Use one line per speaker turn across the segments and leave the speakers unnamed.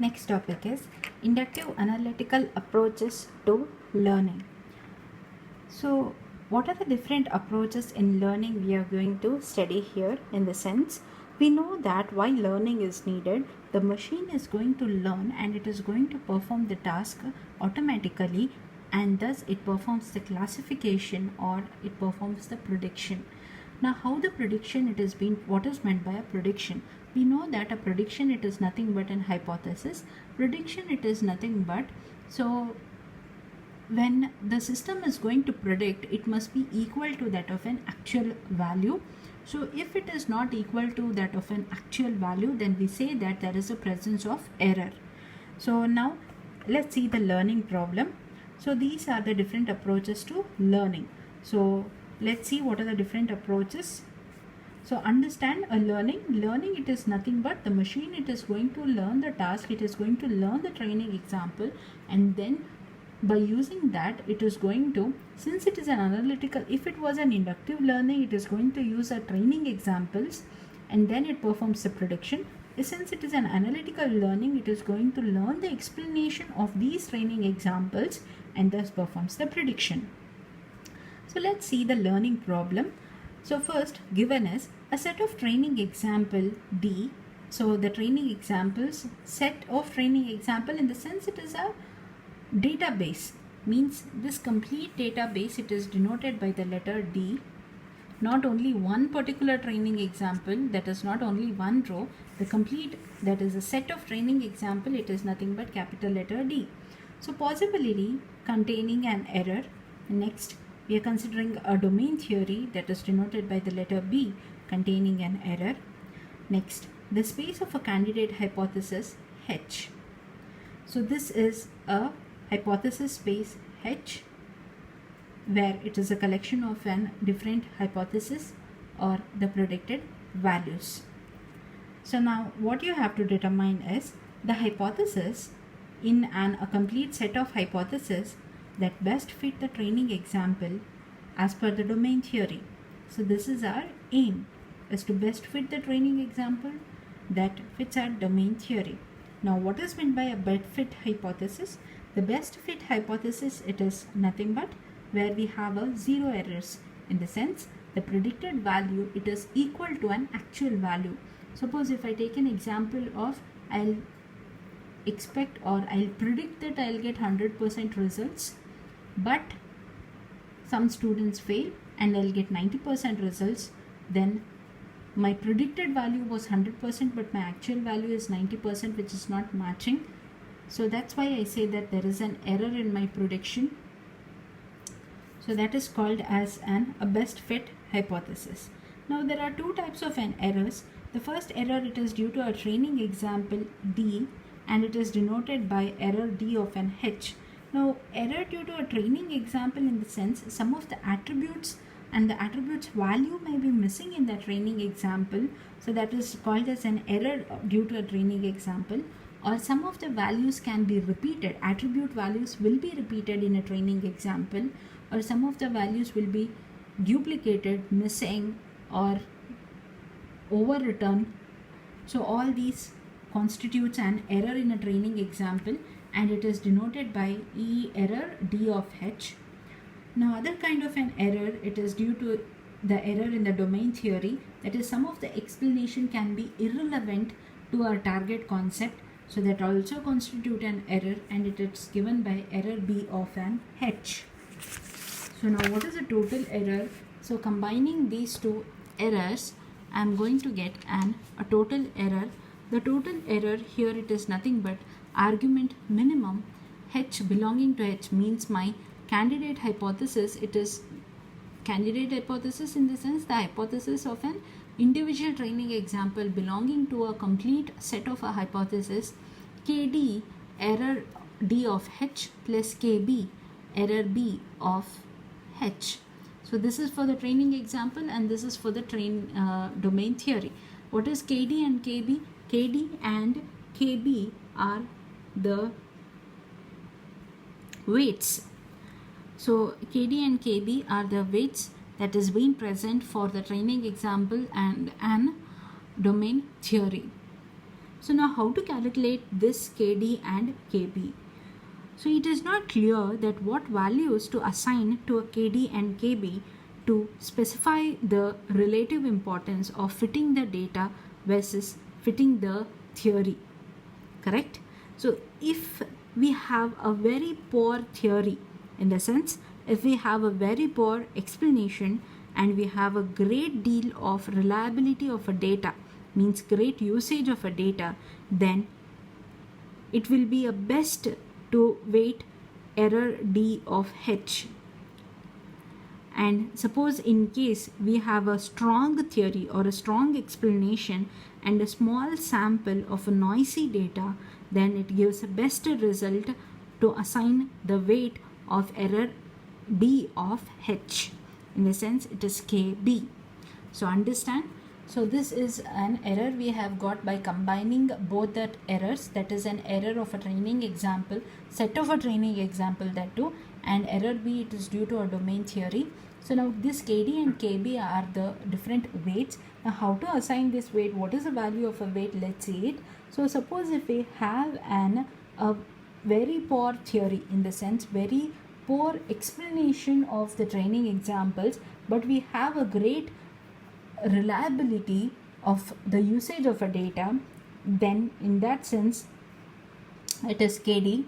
Next topic is inductive analytical approaches to learning. So, what are the different approaches in learning we are going to study here? In the sense, we know that while learning is needed, the machine is going to learn and it is going to perform the task automatically, and thus it performs the classification or it performs the prediction. Now, how the prediction it is being, what is meant by a prediction? We know that a prediction it is nothing but an hypothesis. Prediction it is nothing but, so when the system is going to predict, it must be equal to that of an actual value. So if it is not equal to that of an actual value, then we say that there is a presence of error. So now let's see the learning problem. So these are the different approaches to learning. So let's see what are the different approaches. So understand a learning it is nothing but the machine it is going to learn the task, it is going to learn the training example, and then by using that it is going to, since it is an analytical, if it was an inductive learning, it is going to use a training examples and then it performs the prediction. Since it is an analytical learning, it is going to learn the explanation of these training examples and thus performs the prediction. So let's see the learning problem. So first, given is a set of training example D. So the training examples, set of training example, in the sense it is a database, means this complete database it is denoted by the letter D. Not only one particular training example, that is not only one row, the complete, that is a set of training example, it is nothing but capital letter D. So possibility containing an error. Next, we are considering a domain theory that is denoted by the letter B containing an error. Next, the space of a candidate hypothesis H. So this is a hypothesis space H where it is a collection of an different hypothesis or the predicted values. So now what you have to determine is the hypothesis in a complete set of hypotheses that best fit the training example as per the domain theory. So this is our aim, is to best fit the training example that fits our domain theory. Now what is meant by a best fit hypothesis? The best fit hypothesis, it is nothing but where we have a zero errors, in the sense the predicted value it is equal to an actual value. Suppose if I take an example of I'll expect or I'll predict that I'll get 100% results, but some students fail and I'll get 90% results, then my predicted value was 100% but my actual value is 90%, which is not matching. So that's why I say that there is an error in my prediction. So that is called as a best fit hypothesis. Now there are two types of an errors. The first error, it is due to a training example D and it is denoted by error D of an H. Now error due to a training example, in the sense some of the attributes and the attributes value may be missing in the training example. So that is called as an error due to a training example. Or some of the values can be repeated, attribute values will be repeated in a training example, or some of the values will be duplicated, missing, or overwritten. So all these constitutes an error in a training example and it is denoted by E error D of H. Now other kind of an error, it is due to the error in the domain theory, that is some of the explanation can be irrelevant to our target concept. So that also constitute an error and it is given by error B of an H. So now what is the total error? So combining these two errors, I am going to get a total error. The total error here, it is nothing but argument minimum H belonging to H, means my candidate hypothesis, it is candidate hypothesis in the sense the hypothesis of an individual training example belonging to a complete set of a hypothesis, KD error D of H plus KB error B of H. So this is for the training example and this is for the domain theory. What is KD and KB? KD and KB are the weights. So KD and KB are the weights that is being present for the training example and an domain theory. So now how to calculate this KD and KB? So it is not clear that what values to assign to a KD and KB to specify the relative importance of fitting the data versus fitting the theory. Correct? So if we have a very poor theory, in the sense, if we have a very poor explanation and we have a great deal of reliability of a data, means great usage of a data, then it will be a best to weight error D of H. And suppose in case we have a strong theory or a strong explanation and a small sample of a noisy data, then it gives a best result to assign the weight of error D of H. In the sense, it is KB. So understand. So this is an error we have got by combining both the errors, that is an error of a training example, set of a training example, that too, and error B, it is due to a domain theory. So now this KD and KB are the different weights. Now how to assign this weight? What is the value of a weight? Let's see it. So suppose if we have a very poor theory, in the sense very poor explanation of the training examples, but we have a great reliability of the usage of a data, then in that sense it is KD.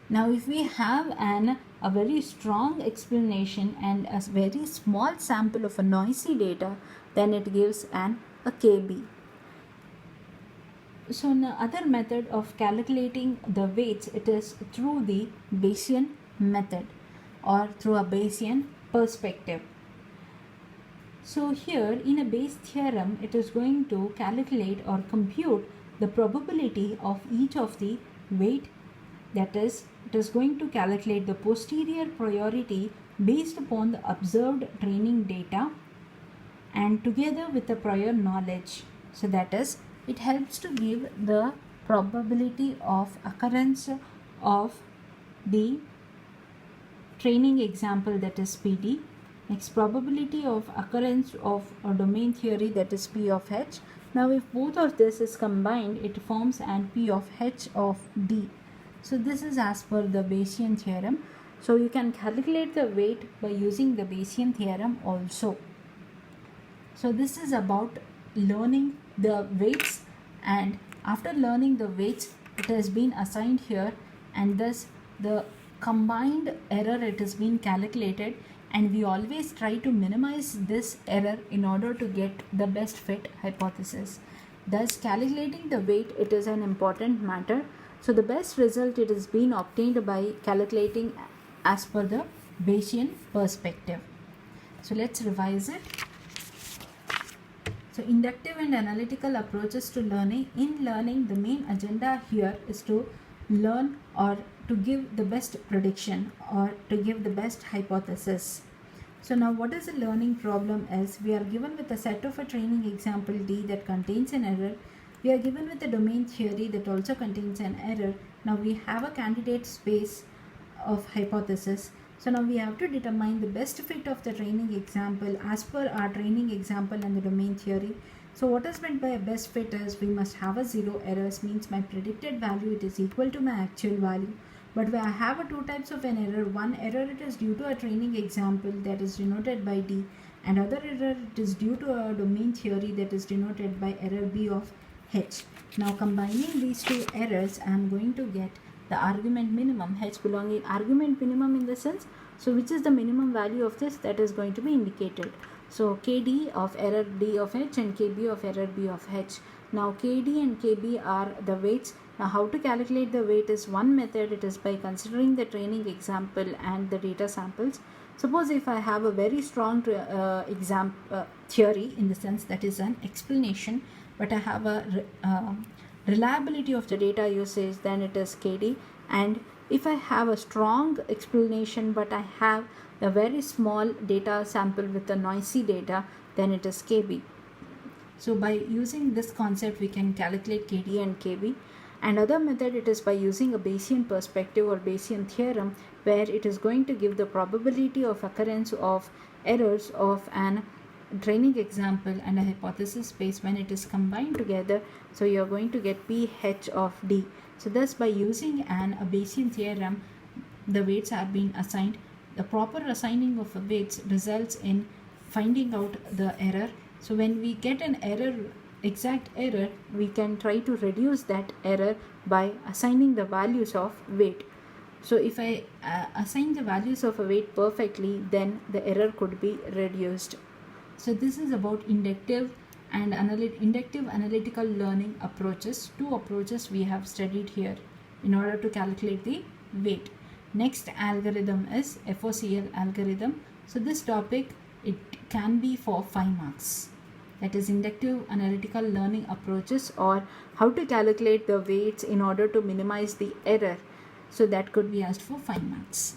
Now if we have a very strong explanation and a very small sample of a noisy data, then it gives a KB. So the other method of calculating the weights, it is through the Bayesian method or through a Bayesian perspective. So here in a Bayes theorem, it is going to calculate or compute the probability of each of the weight. That is, it is going to calculate the posterior priority based upon the observed training data and together with the prior knowledge. So that is, it helps to give the probability of occurrence of the training example, that is PD. Next, probability of occurrence of a domain theory, that is P of H. Now if both of this is combined, it forms an P of H of D. So this is as per the Bayesian theorem. So you can calculate the weight by using the Bayesian theorem also. So this is about learning the weights, and after learning the weights, it has been assigned here, and thus the combined error, it has been calculated, and we always try to minimize this error in order to get the best fit hypothesis. Thus calculating the weight, it is an important matter. So the best result, it has been obtained by calculating as per the Bayesian perspective. So let's revise it. So inductive and analytical approaches to learning. In learning, the main agenda here is to learn or to give the best prediction or to give the best hypothesis. So now what is the learning problem is, we are given with a set of a training example D that contains an error. We are given with a domain theory that also contains an error. Now we have a candidate space of hypothesis. So now we have to determine the best fit of the training example as per our training example and the domain theory. So what is meant by a best fit is, we must have a zero errors, means my predicted value, it is equal to my actual value. But where I have a two types of an error, one error it is due to a training example that is denoted by D, and other error it is due to a domain theory that is denoted by error B of H. Now combining these two errors, I am going to get the argument minimum, H belonging argument minimum in the sense, so which is the minimum value of this, that is going to be indicated. So KD of error D of H and KB of error B of H. Now KD and KB are the weights. Now how to calculate the weight is one method, it is by considering the training example and the data samples. Suppose if I have a very strong theory, in the sense that is an explanation, but I have a reliability of the data usage, then it is KD. And if I have a strong explanation but I have a very small data sample with a noisy data, then it is KB. So by using this concept, we can calculate KD and KB. And other method, it is by using a Bayesian perspective or Bayesian theorem, where it is going to give the probability of occurrence of errors of an training example and a hypothesis space, when it is combined together, so you're going to get PH of D. So thus, by using a Bayesian theorem, the weights are being assigned. The proper assigning of weights results in finding out the error. So when we get an error, exact error, we can try to reduce that error by assigning the values of weight. So if I assign the values of a weight perfectly, then the error could be reduced. So this is about inductive and inductive analytical learning approaches. Two approaches we have studied here in order to calculate the weight. Next algorithm is FOCL algorithm. So this topic, it can be for 5 marks. That is inductive analytical learning approaches, or how to calculate the weights in order to minimize the error. So that could be asked for 5 marks.